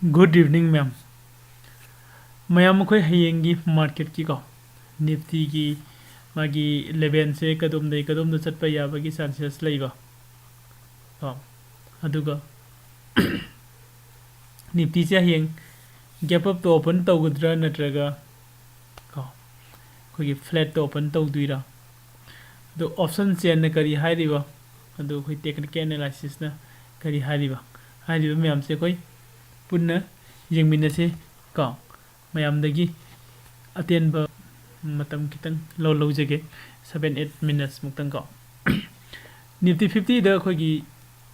Good evening, ma'am. Ma'am अखोई हयेंगी market की को निफ्टी की मागी लेवल से कदम चटप याबगी चांसेस लेबा को अदुगा निफ्टी से हयेंग गैप अप तो ओपन तौगद्रा नत्रगा को खोगी फ्लैट तो ओपन तौदुइरा दो ऑप्शन चेन न करी हाइरिबा अदु खोई टेक्निकल एनालिसिस न करी हाइरिबा मैम से खोई पुन्ना यंगमिनसे को मैम अतेनब मतम खितंग लौजगे 7-8 मिनट्स मुक्तंग को निफ्टी 50 द खोगी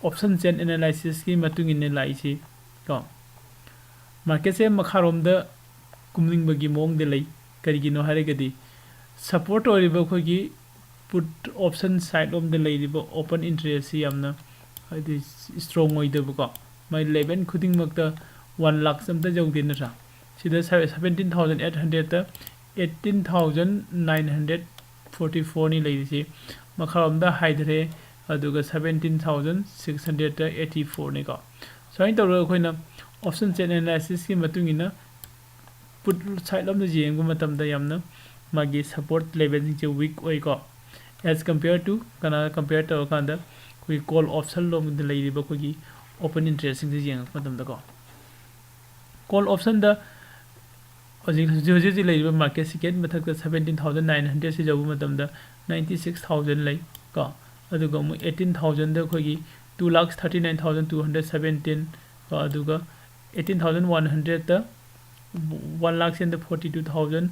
ऑप्शन चेन एनालिसिस की मतुंग इन लाइसी को मार्केट से मखारोम द कुमनिंग बगी मोंग दे लई करिगिनो हारेगदी सपोर्ट ओरिबो खोगी पुट ऑप्शन साइड ओम द लईरिबो ओपन इंटरेस्ट यामना हाइदि स्ट्रांग ओइदबो को माय 11 खुदिंग मक्ता 1 लाख समता जौदे नरा सिदा 17,800 ता 18,944 नि लईरिसी मखारोम द हाइदरे अदुगा 17,600 ता 84 नि को सो तौर अखोइना ऑप्शन चेन एनालिसिस की मतुंगिना पुट साइड ओम द जेंगो मतमदा यामना मागी सपोर्ट लेवल जे वीक ओइ को एज कंपेयर टू कना कंपेयर तो कांदा कोई कॉल ऑप्शन लो द लईरिबो कोगी ओपन इंटरेस्ट जे जेंग मतमदा को कॉल ऑप्शन द हजी मार्केट सिकेट मथक 17,900 से जब मतमदा 96,000 लई को अदुगा मु 18,000 द खोगी 2,39,217 को अदुगा 18,100 द 1,42,000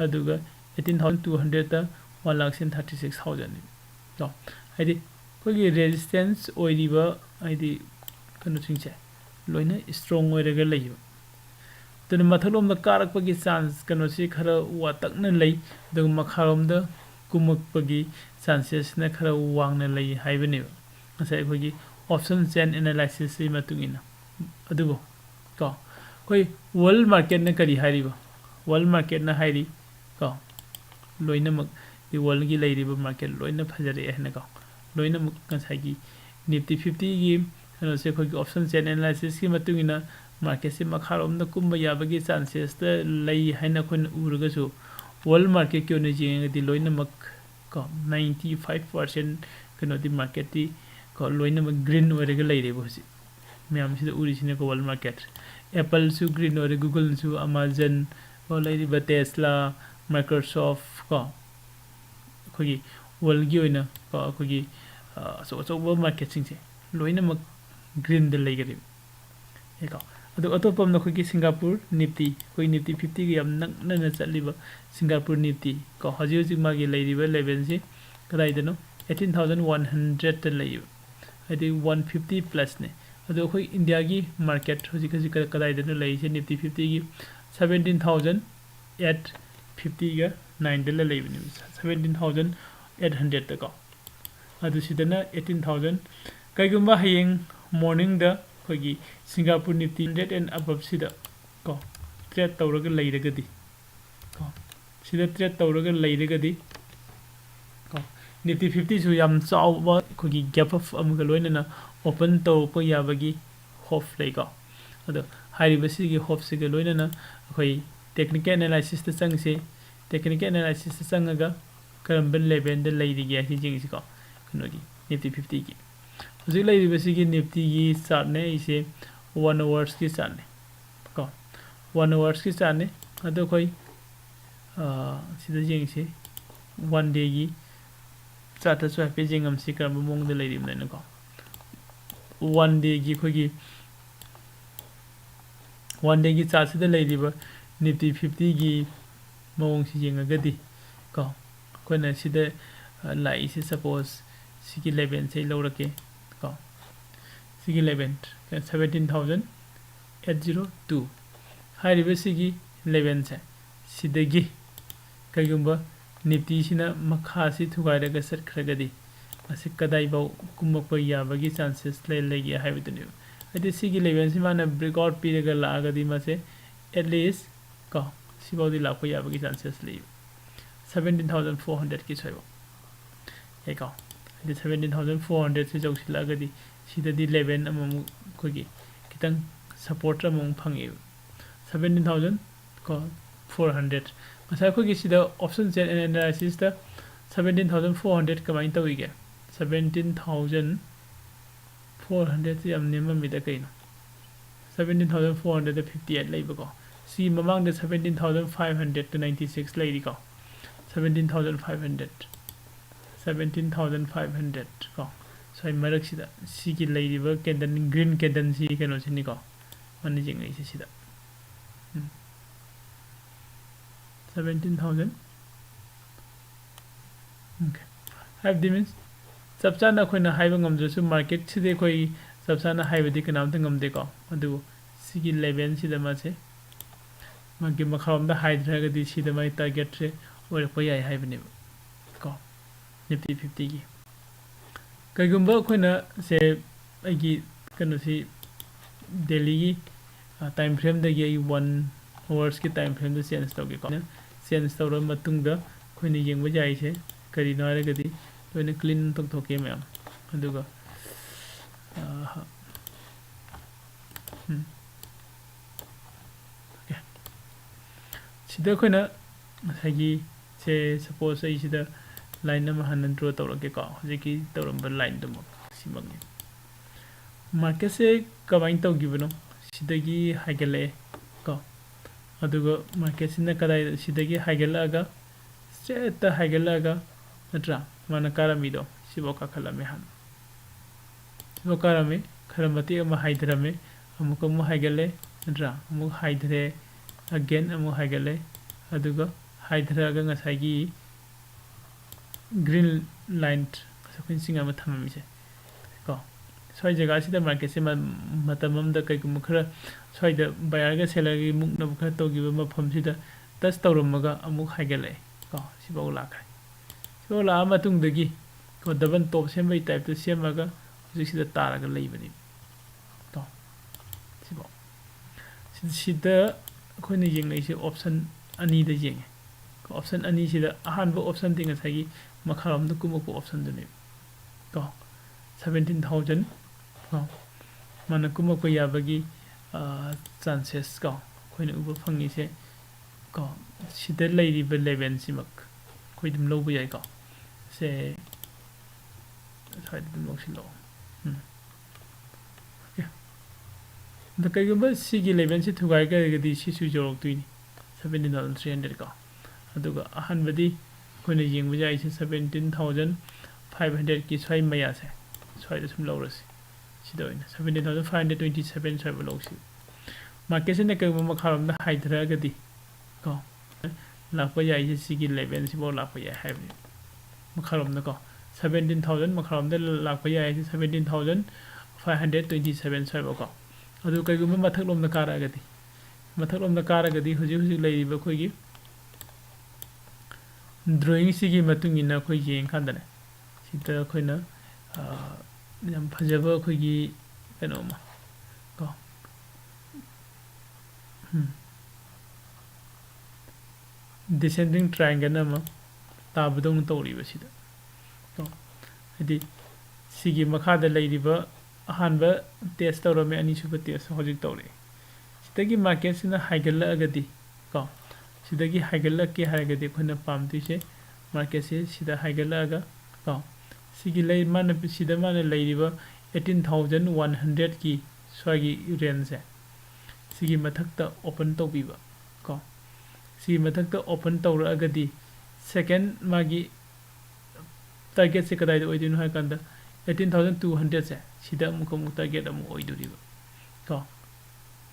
अदुगा 18,200 द 1,36,000 तो हाइदि खोगी रेजिस्टेंस ओइरिबा हाइदि कनो सिंगसे लोइना स्ट्रांग ओइरगा लइबा तो मथलोम द कारकपगी चांस कनो से खरा वातकन लई द मखारोम द कुमकपगी चांसेस न खरा वांगन लई हाइबने ngасai खोगी ऑप्शन चेन एनालिसिस से मतुंगिना अदुबो को कोई वर्ल्ड मार्केट न करी हारिबो वर्ल्ड मार्केट न हाइरि को लोइनमक दि वर्ल्ड की लइरिबो मार्केट लोइन फजरे हने को लोइनमक ngасai की निफ्टी 50 की कनो से खोगी ऑप्शन चेन एनालिसिस की मतुंगिना मार्केट से मखारोम द कुम याबगी चांसेस द लई हाइना खोन उरगसु वर्ल्ड मार्केट क्यों न जेंगदि लोइनमक को 95% कनो दि मार्केट दी को लोइनमक ग्रीन ओइरगा लइरेबो हसि मैम से उरिसिने को वर्ल्ड मार्केट एप्पल सु ग्रीन ओइरे गूगल सु अमेज़न को लइरिबा टेस्ला माइक्रोसॉफ्ट को खोगी वर्ल्ड की ओइना को खोगी सो मार्केट सिंगसे लोइनमक ग्रीन द लइगरि एको अदो अतोपम न खोगी सिंगापुर निफ्टी कोई निफ्टी 50 की यम नकन चलिबा सिंगापुर निफ्टी को हजि हजि मागी लइरिबा लेवल से कदाइदनो 18,100 त लइबा हाइदि 150 प्लस ने अदो खोई इंडिया की मार्केट हजि हजि कदाइदनो लइसे निफ्टी 50 की 17,850 का 9 द लइबनि 17,800 त को अदो सिदना 18,000 कइगुम्बा हयेंग मॉर्निंग द खोगी सिंगापुर निफ्टी 100 एंड अबव सिदा को ट्रेड तौरगा लइरगदि को सिदा ट्रेड तौरगा लइरगदि को निफ्टी 50 सु याम चावबा खोगी गैप अप अमगा लोइनना ओपन तौप याबगी होप लेको अदो हारिबसी की होप से लोइनना खोई टेक्निकल एनालिसिस त चंगसे टेक्निकल एनालिसिस त चंगगा करम लेवल द लइरिगे हसि जिंगसि को कनोगी निफ्टी 50 की हजि लइरिबसी की निफ्टी की चार्ट ने इसे 1 आवर्स की चार्ट ने को 1 आवर्स की चार्ट ने अदो खोई सिदा जिंगसे 1 डे की चार्ट सु हापे जिंगम सि करम मोंग द लइरिबने को 1 डे की खोगी 1 डे की चार्ट से लइरिबा निफ्टी 50 की मोंग सि जिंगगदि को कोना सिदा लाई से सपोज सिकी लेवल से लौरके को सिगी लेवल 17,802 हारिबे सिगी लेवल से सिदगी कइगुम्बा निफ्टी सिना मखा सि थुगाइरगा सटखरगदि असे कदाइबाव कुमक याबगी चांसेस लेगी हाइबदनि अदि सिगी लेवल सि माना ब्रेकआउट पीरगा लागदि मासे एटलीस्ट को सिबावदि लाप याबगी चांसेस ले 17,400 की सोइबो एको 17,400 से जौसिलागदि सिददि 11 अमम खोगी कितंग support among phangi 17,000 ko 400 masai ko gi sida option chain analysis ta 17,400 kamain tawige 17,400 yam nema mi da kaino 17,458 laiba ko si mamang da 17,596 laidi ko 17,500 ko so I marak sida si ki laidi ba candle green candle si kano sini ko mani jing ai sida 17,000 okay have the means sabchana khoina haiba ngamju su market side khoi sabchana haiba di kanam ta ngamde ko adu sigi level sida ma se magi makharam da hydra ga di sida mai target re or ko yai haiba ne ko nifty 50 gi kaigumba khoina se agi kanu si daily gi time frame da gi 1 hours ki time frame da change tawge ko change tawra matung da khoina yengba jai se kari na ra ga di toine clean tok thoke ma'am aduga okay sida khoina sagi se suppose ai sida line ma hanan draw tawrake ko hojiki tawramba line dum simang market se kabain tawgibano sidagi haigale ko aduga market sina kadai sidagi haigalaga straight ta haigalaga natra mana karamido sibo ka khalame han sibo karame kharamati ama haidrame amuka mu haigale natra amu haidre again amu haigale aduga haidraga ngasagi green line sakin singa ma thamami se ko soi jaga sida market se matamam da kai kum khara soi da buyer ga seller gi muk na khara to gi ma pham sida touch tawramaga amu haigale ko sibo la kai so la matung dagi ko double top sembai type to semaga sida taraga leibani to sibo sida khoni jing nei se option ani da jing ko option ani sida ahan bo option ting asagi makharam da kumako option dune to 17,000 ko mana kumako yabagi chances ko khoi uba phangi se ko sida leiri be level simak khoi dum lobu yai ko se sai dum loksi lo okay da kai gamba si gi level si thugai ga di si su jorok tuini 17,300 ko aduga ahan badi khoi ne jing bu jai se 17,500 ki sai maya se sai da sum lo rasi sida oina 17,527 sai lo si market se ne kai ma kharam da hydra ga di ko lakpa yai se sigi level si bo lakpa yai hai ni makharam na ko 17,000 makharam da lakpa yai se 17,527 sai bo ko adu kai gu ma thak lom na kara ga di mathak lom na kara ga di huji huji lei ba khoi gi drawing sigi matung ina khoi yeng khan da ne sita khoi na yam phajaba khoi gi kano ma ko descending triangle nama tabudong tawriba sida to adi sigi makha da leiriba ahanba test tawrame ani suba test hojik tawre sidagi market sina haigala agadi ko sidagi haigala ke haragadi khona pamti se market se sida haigala aga ko sigi lei mana sida mana leiriba 18,100 ki swagi range se sigi mathakta open tawbiba ko si mathakta open tawra agadi second magi target se kadai do idin ha kanda 18,200 se sida mu ko target amu oiduriba ko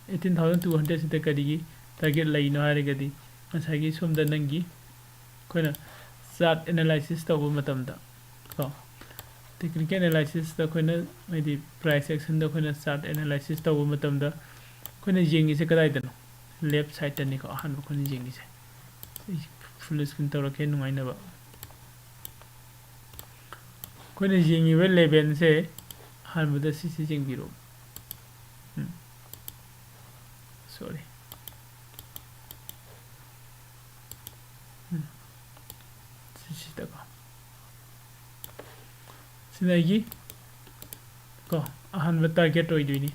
18,200 sida kadigi target laino harigadi asagi somda nangi koina chart analysis tawu matamda ko technical analysis da koina maybe price action da koina chart analysis tawu matamda koina jengi se kadai dano left side tani ko ahan ko ni jengi se full screen to rake nu mai na ba ko ni jengi we level se han bu da si jeng biro sorry si ta ko sinagi ko ahan ba target oi duini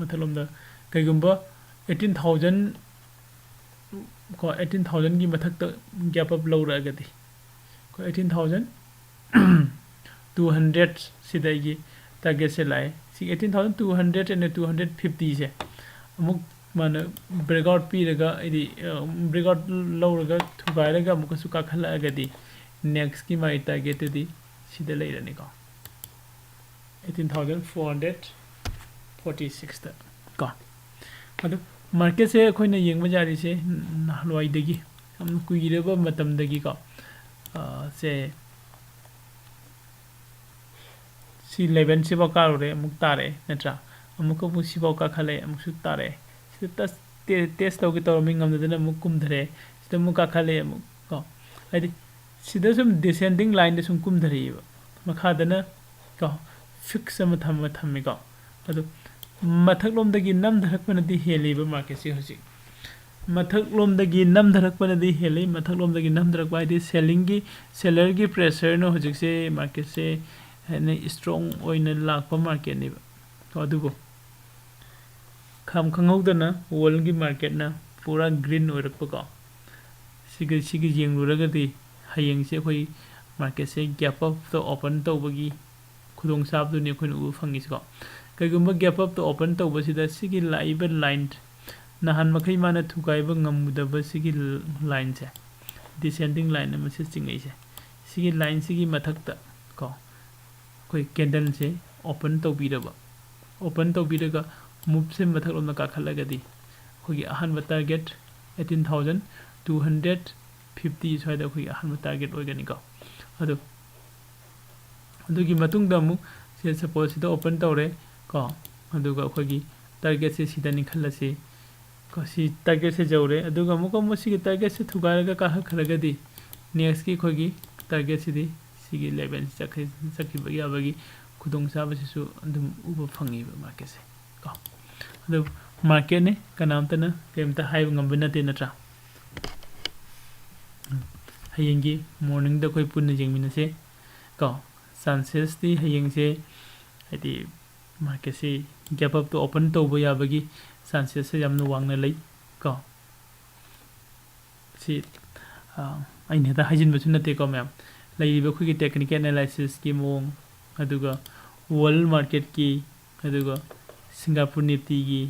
mathalom da ꯀꯩꯒꯨꯝꯕ 18,000 ko 18,000 gi mathakta gap up lowragadi ko 18,200 sidagi target se lai si 18,200 and 250 se amuk mana breakout pi raga idi breakout lowraga thugairaga amuk su ka khala agadi next ki mai target di sida leirani ko 18,446 ta ko adu market se khoina yengba jari se loi dagi am kuireba matam dagi ko se si 11 se ba karore amuk tare natra amuk ko si ba ka khale amuk su tare sita test to ki to mi ngam de na amuk kum dhare sita amuk ka khale amuk ko adi sida sum descending line de sum kum dhare ba makha dana ko fix am tham mi ko adu mathak lom dagi nam dharak panadi heli ba market se hosi mathak lom dagi nam dharak panadi heli mathak lom dagi nam dharak ba di selling gi seller gi pressure no hojik se market se ne strong oina lakpa market ni ba to adu bo kham khangau dana wall gi market na pura green oirak pa ko sigi jeng luraga di hayeng se khoi market se gap up to open to bagi khudong sap du ne khoi u phangi ko kaigumba gap up to open to ba sida sigi laiba line nahan makai mana thukai ba ngamuda ba sigi line se descending line ma se chingai se sigi line sigi mathak ta ko koi candle se open to biraba open to biraga move se mathak lomna ka khalaga di khoi ahan ba target 18,250 soida khoi ahan ba target oigani ko adu gi matung da mu se suppose sida open tawre ko aduga khoi target se sida ni khalase ko si target se jawre aduga mu ko musi ki target se thugaraga ka khalaga di next ki khoi target si di sigi level sakhi bagi abagi khudong sa basi su andum uba phangi ba market se ko adu market ne kanam ta na kemta hai ngam bina te natra hayengi morning da koi punna jengmina se ko chances ti hayeng se adi market se gap up to open to bo ya bagi chances se yamna wangna lei ko si aine da hajin ba sunna te ko ma'am lairiba khoi technical analysis ki mong aduga world market ki aduga Singapore Nifty gi